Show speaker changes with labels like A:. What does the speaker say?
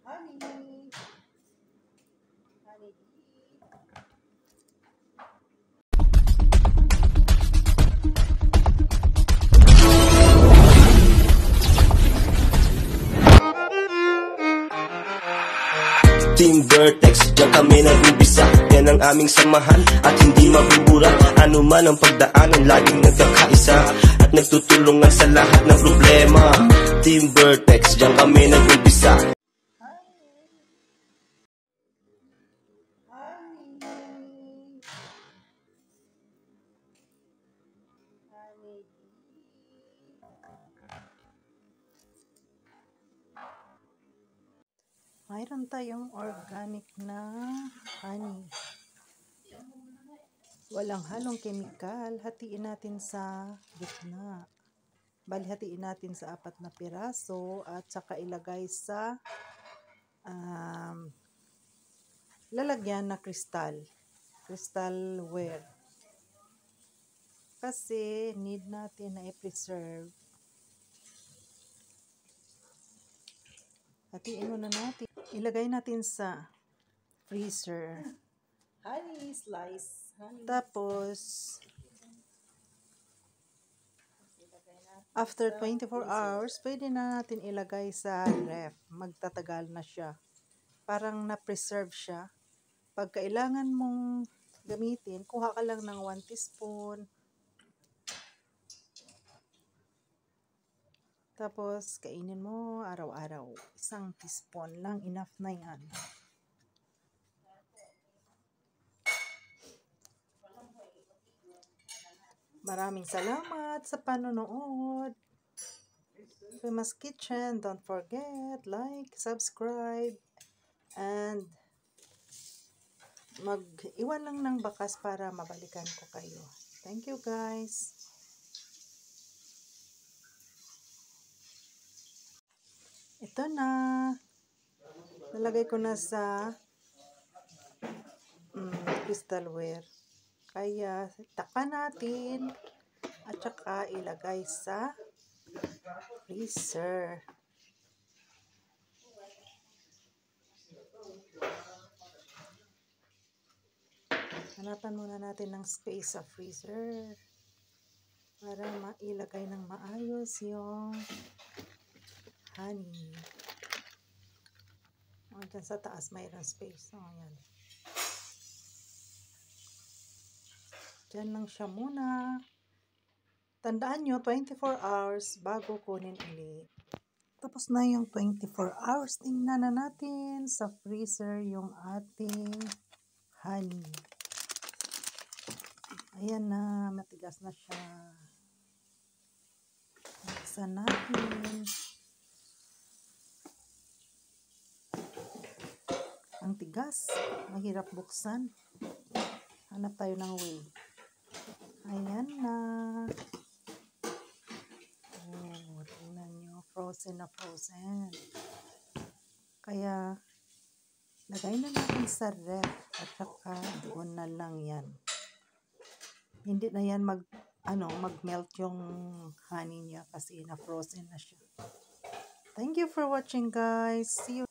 A: Honey. Honey.
B: Team Vertex, diyan kami nag-umpisa. Yan ang aming samahan at hindi mabubura. Ano man ang pagdaanan, laging nagkakaisa at nagtutulungan sa lahat ng problema. Team Vertex, diyan kami nag-umpisa.
A: Mayroon tayong organic na honey. Walang halong kemikal. Hatiin natin sa gitna. Bali, hatiin natin sa 4 na piraso at saka ilagay sa lalagyan na crystalware. Kasi need natin na i-preserve. Hatiin muna natin. Ilagay natin sa freezer.
C: Honey slice. Honey.
A: Tapos, after 24 hours, pwede na natin ilagay sa ref. Magtatagal na siya. Parang na-preserve siya. Pag kailangan mong gamitin, kuha ka lang ng 1 teaspoon. Tapos, kainin mo araw-araw. 1 teaspoon lang, enough na yan. Maraming salamat sa panonood. Famous Kitchen, don't forget, like, subscribe, and mag-iwan lang ng bakas para mabalikan ko kayo. Thank you guys. Ito na. Nalagay ko na sa crystalware. Kaya takpan natin at saka ilagay sa freezer. Hanapan muna natin ng space sa freezer para mailagay ng maayos yung honey. Dyan sa taas mayroon space. Ayan. Diyan lang siya muna. Tandaan nyo, 24 hours bago kunin ulit. Tapos na yung 24 hours. Tingnan na natin sa freezer yung ating honey. Ayan na, matigas na siya. Buksan natin. Ang tigas, mahirap buksan. Hanap tayo ng way. Ayan na. Oh, tingnan nyo, frozen na frozen. Kaya, lagay na natin sa ref at saka doon na lang yan. Hindi na yan mag-melt yung honey niya kasi na frozen na siya. Thank you for watching guys. See you.